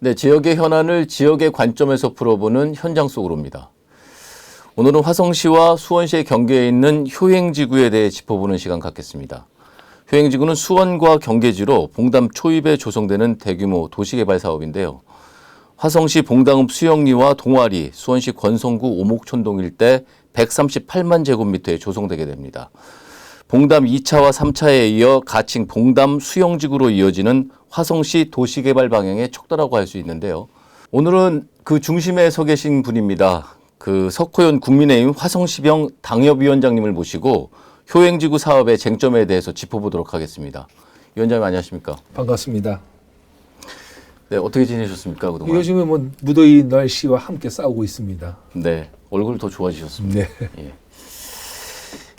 네, 지역의 현안을 지역의 관점에서 풀어보는 현장 속으로입니다. 오늘은 화성시와 수원시의 경계에 있는 효행지구에 대해 짚어보는 시간 갖겠습니다. 효행지구는 수원과 경계지로 봉담 초입에 조성되는 대규모 도시개발 사업인데요. 화성시 봉담읍 수영리와 동아리, 수원시 권성구 오목촌동 일대 138만 제곱미터에 조성되게 됩니다. 봉담 2차와 3차에 이어 가칭 봉담 수영지구로 이어지는 화성시 도시개발 방향의 척도라고 할 수 있는데요. 오늘은 그 중심에 서 계신 분입니다. 그 석호연 국민의힘 화성시병 당협위원장님을 모시고 효행지구 사업의 쟁점에 대해서 짚어보도록 하겠습니다. 위원장님 안녕하십니까? 반갑습니다. 네, 어떻게 지내셨습니까 그동안? 요즘에 뭐 무더위 날씨와 함께 싸우고 있습니다. 네, 얼굴 더 좋아지셨습니다. 네. 예.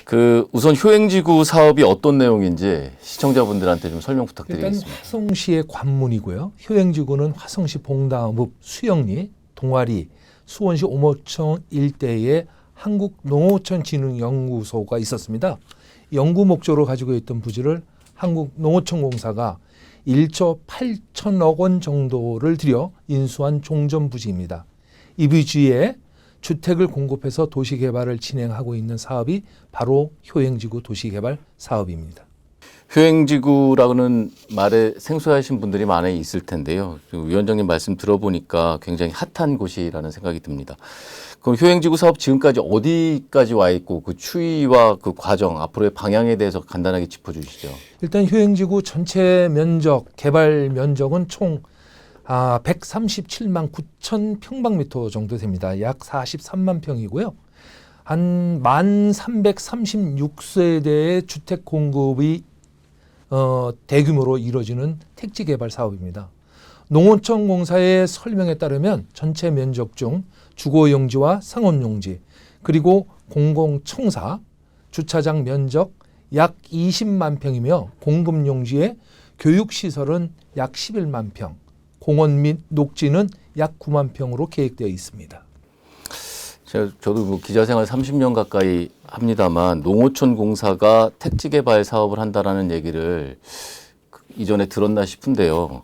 그 우선 효행지구 사업이 어떤 내용인지 시청자분들한테 좀 설명 일단 부탁드리겠습니다. 화성시의 관문이고요. 효행지구는 화성시 봉담읍 수영리, 동아리, 수원시 오목천 일대에 한국농어촌진흥연구소가 있었습니다. 연구 목적으로 가지고 있던 부지를 한국농어촌공사가 1조 8천억 원 정도를 들여 인수한 종전 부지입니다. 이 부지에 주택을 공급해서 도시개발을 진행하고 있는 사업이 바로 효행지구 도시개발 사업입니다. 효행지구라는 말에 생소하신 분들이 많이 있을 텐데요. 위원장님 말씀 들어보니까 굉장히 핫한 곳이라는 생각이 듭니다. 그럼 효행지구 사업 지금까지 어디까지 와 있고 그 추이와 그 과정, 앞으로의 방향에 대해서 간단하게 짚어주시죠. 일단 효행지구 전체 면적, 개발 면적은 총 137만 9천 평방미터 정도 됩니다. 약 43만 평이고요. 한 1,336세대의 주택 공급이 대규모로 이루어지는 택지 개발 사업입니다. 농어촌공사의 설명에 따르면 전체 면적 중 주거용지와 상업용지 그리고 공공청사, 주차장 면적 약 20만 평이며 공급용지의 교육시설은 약 11만 평, 공원 및 녹지는 약 9만 평으로 계획되어 있습니다. 저도 뭐 기자 생활 30년 가까이 합니다만 농어촌 공사가 택지 개발 사업을 한다라는 얘기를 이전에 들었나 싶은데요.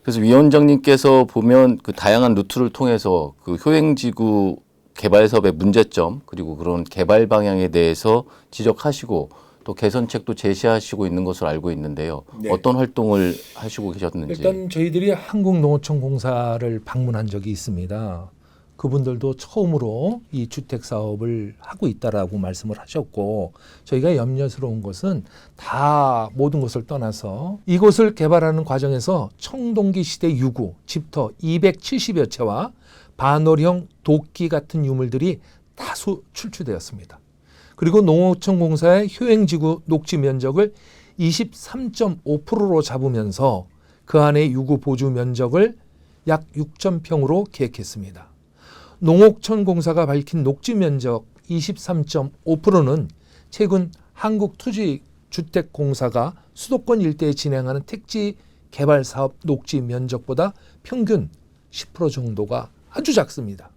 그래서 위원장님께서 보면 그 다양한 루트를 통해서 그 효행지구 개발 사업의 문제점 그리고 그런 개발 방향에 대해서 지적하시고 또 개선책도 제시하시고 있는 것으로 알고 있는데요. 네. 어떤 활동을 하시고 계셨는지. 일단 저희들이 한국농어촌공사를 방문한 적이 있습니다. 그분들도 처음으로 이 주택 사업을 하고 있다라고 말씀을 하셨고 저희가 염려스러운 것은 다 모든 것을 떠나서 이곳을 개발하는 과정에서 청동기 시대 유구, 집터 270여 채와 반월형 도끼 같은 유물들이 다수 출처되었습니다. 그리고 농어촌공사의 효행지구 녹지 면적을 23.5%로 잡으면서 그 안에 유구 보주 면적을 약 6,000평으로 계획했습니다. 농어촌공사가 밝힌 녹지 면적 23.5%는 최근 한국토지주택공사가 수도권 일대에 진행하는 택지 개발 사업 녹지 면적보다 평균 10% 정도가 아주 작습니다.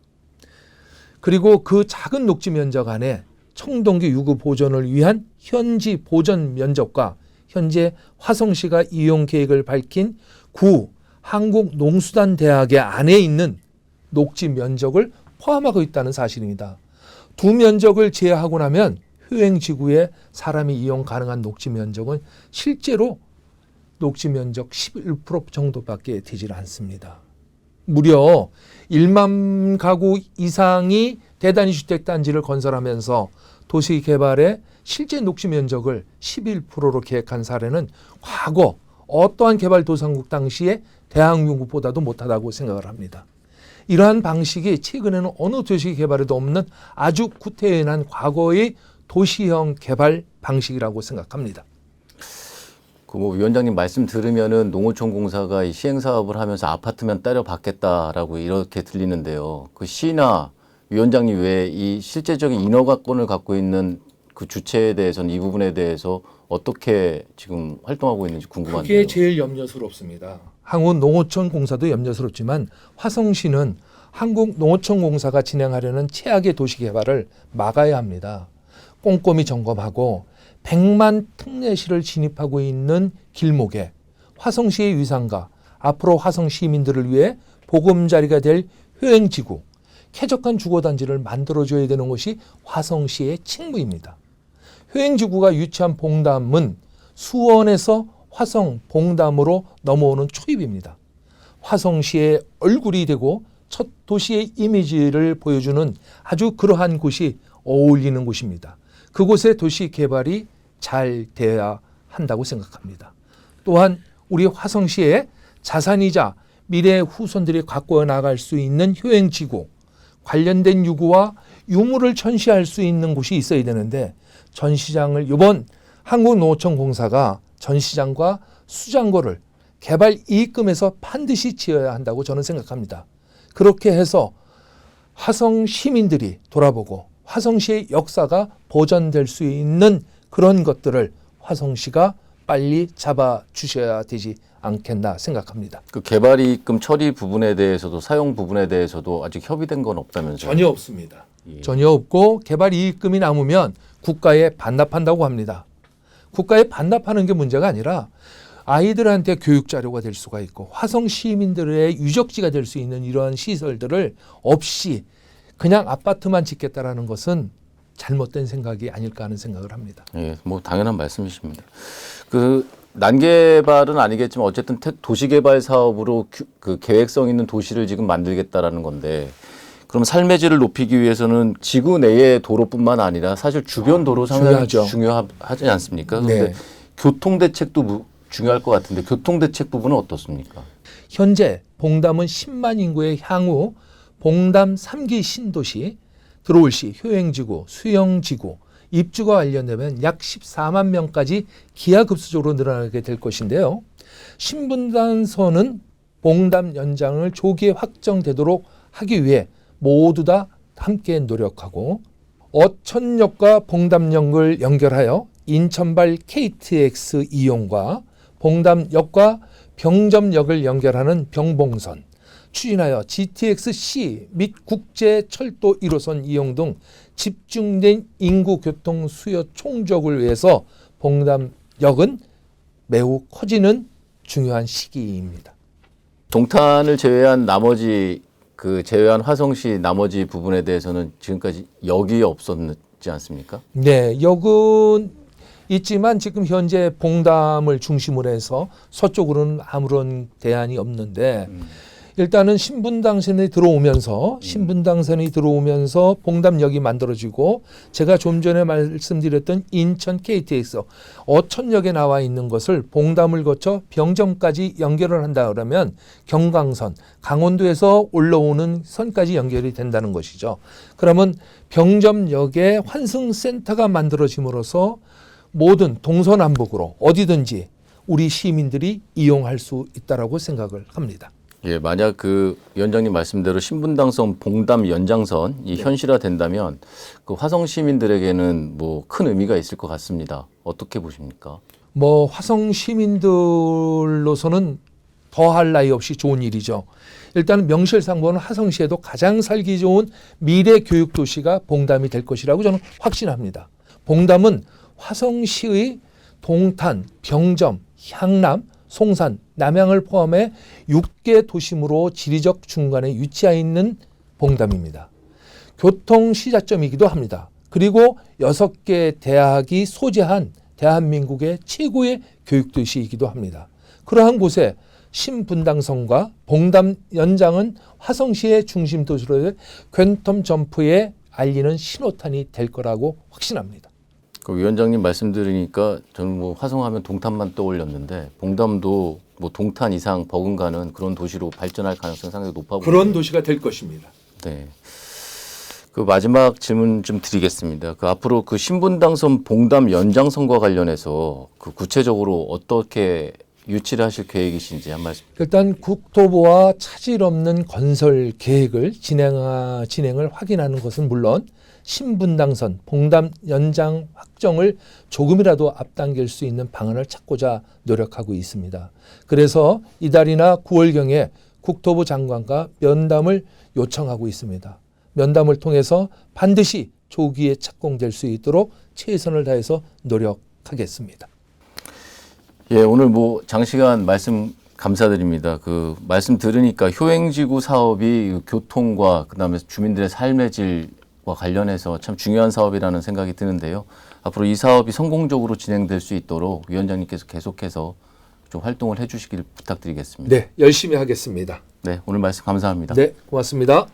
그리고 그 작은 녹지 면적 안에 청동기 유구 보존을 위한 현지 보존 면적과 현재 화성시가 이용 계획을 밝힌 구 한국농수단대학의 안에 있는 녹지 면적을 포함하고 있다는 사실입니다. 두 면적을 제외하고 나면 효행지구에 사람이 이용 가능한 녹지 면적은 실제로 녹지 면적 11% 정도밖에 되질 않습니다. 무려 1만 가구 이상이 대단위 주택단지를 건설하면서 도시개발의 실제 녹지 면적을 11%로 계획한 사례는 과거 어떠한 개발도상국 당시에 대한민국보다도 못하다고 생각을 합니다. 이러한 방식이 최근에는 어느 도시 개발에도 없는 아주 구태연한 과거의 도시형 개발 방식이라고 생각합니다. 그 뭐 위원장님 말씀 들으면은 농어촌공사가 이 시행 사업을 하면서 아파트면 때려 받겠다라고 이렇게 들리는데요. 그 시나 위원장님 외에 이 실제적인 인허가권을 갖고 있는 그 주체에 대해서는 이 부분에 대해서 어떻게 지금 활동하고 있는지 궁금한데요. 그게 제일 염려스럽습니다. 한국농어촌공사도 염려스럽지만 화성시는 한국농어촌공사가 진행하려는 최악의 도시개발을 막아야 합니다. 꼼꼼히 점검하고 100만 특례시를 진입하고 있는 길목에 화성시의 위상과 앞으로 화성 시민들을 위해 보금자리가 될 효행지구, 쾌적한 주거단지를 만들어줘야 되는 것이 화성시의 책무입니다. 효행지구가 유치한 봉담은 수원에서 화성 봉담으로 넘어오는 초입입니다. 화성시의 얼굴이 되고 첫 도시의 이미지를 보여주는 아주 그러한 곳이 어울리는 곳입니다. 그곳의 도시 개발이 잘 돼야 한다고 생각합니다. 또한 우리 화성시의 자산이자 미래 후손들이 갖고 나갈 수 있는 효행지구, 관련된 유구와 유물을 전시할 수 있는 곳이 있어야 되는데 전시장을 이번 한국농어촌공사가 전시장과 수장고를 개발 이익금에서 반드시 지어야 한다고 저는 생각합니다. 그렇게 해서 화성 시민들이 돌아보고 화성시의 역사가 보존될 수 있는 그런 것들을 화성시가 빨리 잡아주셔야 되지 않겠나 생각합니다. 그 개발 이익금 처리 부분에 대해서도 사용 부분에 대해서도 아직 협의된 건 없다면서요? 전혀 없습니다. 예. 전혀 없고 개발 이익금이 남으면 국가에 반납한다고 합니다. 국가에 반납하는 게 문제가 아니라 아이들한테 교육 자료가 될 수가 있고 화성 시민들의 유적지가 될 수 있는 이러한 시설들을 없이 그냥 아파트만 짓겠다라는 것은 잘못된 생각이 아닐까 하는 생각을 합니다. 예, 뭐 당연한 말씀이십니다. 그 난개발은 아니겠지만 어쨌든 도시개발 사업으로 그 계획성 있는 도시를 지금 만들겠다라는 건데, 그럼 삶의 질을 높이기 위해서는 지구 내의 도로뿐만 아니라 사실 주변 도로 상당히 중요하지 않습니까? 그런데 네. 교통 대책도 중요할 것 같은데 교통 대책 부분은 어떻습니까? 현재 봉담은 10만 인구의 향후 봉담 3기 신도시 들어올 시 효행지구, 수영지구, 입주가 완료되면 약 14만 명까지 기하급수적으로 늘어나게 될 것인데요. 신분당선은 봉담 연장을 조기에 확정되도록 하기 위해 모두 다 함께 노력하고 어천역과 봉담역을 연결하여 인천발 KTX 이용과 봉담역과 병점역을 연결하는 병봉선, 추진하여 GTX-C 및 국제철도 1호선 이용 등 집중된 인구 교통 수요 총적을 위해서 봉담역은 매우 커지는 중요한 시기입니다. 동탄을 제외한 나머지 제외한 화성시 나머지 부분에 대해서는 지금까지 역이 없었지 않습니까? 네, 역은 있지만 지금 현재 봉담을 중심으로 해서 서쪽으로는 아무런 대안이 없는데 일단은 신분당선이 들어오면서 봉담역이 만들어지고 제가 좀 전에 말씀드렸던 인천 KTX 어천역에 나와 있는 것을 봉담을 거쳐 병점까지 연결을 한다 그러면 경강선, 강원도에서 올라오는 선까지 연결이 된다는 것이죠. 그러면 병점역에 환승센터가 만들어짐으로써 모든 동서남북으로 어디든지 우리 시민들이 이용할 수 있다라고 생각을 합니다. 예, 만약 그 위원장님 말씀대로 신분당선 봉담 연장선이 현실화된다면 그 화성 시민들에게는 뭐 큰 의미가 있을 것 같습니다. 어떻게 보십니까? 뭐 화성 시민들로서는 더할 나위 없이 좋은 일이죠. 일단 명실상부는 화성시에도 가장 살기 좋은 미래 교육 도시가 봉담이 될 것이라고 저는 확신합니다. 봉담은 화성시의 동탄, 병점, 향남, 송산, 남양을 포함해 6개 도심으로 지리적 중간에 위치해 있는 봉담입니다. 교통 시작점이기도 합니다. 그리고 6개 대학이 소재한 대한민국의 최고의 교육도시이기도 합니다. 그러한 곳에 신분당선과 봉담 연장은 화성시의 중심 도시로 퀀텀 점프에 알리는 신호탄이 될 거라고 확신합니다. 그 위원장님 말씀 들으니까 저는 뭐 화성하면 동탄만 떠올렸는데 봉담도 뭐 동탄 이상 버금가는 그런 도시로 발전할 가능성이 상당히 높아 보입니다. 그런 도시가 될 것입니다. 네. 그 마지막 질문 좀 드리겠습니다. 그 앞으로 그 신분당선 봉담 연장선과 관련해서 그 구체적으로 어떻게 유치를 하실 계획이신지 한 말씀. 일단 국토부와 차질 없는 건설 계획을 진행을 확인하는 것은 물론 신분당선 봉담 연장 확정을 조금이라도 앞당길 수 있는 방안을 찾고자 노력하고 있습니다. 그래서 이달이나 9월경에 국토부 장관과 면담을 요청하고 있습니다. 면담을 통해서 반드시 조기에 착공될 수 있도록 최선을 다해서 노력하겠습니다. 예, 오늘 뭐 장시간 말씀 감사드립니다. 그 말씀 들으니까 효행지구 사업이 교통과 그다음에 주민들의 삶의 질과 관련해서 참 중요한 사업이라는 생각이 드는데요. 앞으로 이 사업이 성공적으로 진행될 수 있도록 위원장님께서 계속해서 좀 활동을 해주시길 부탁드리겠습니다. 네, 열심히 하겠습니다. 네, 오늘 말씀 감사합니다. 네, 고맙습니다.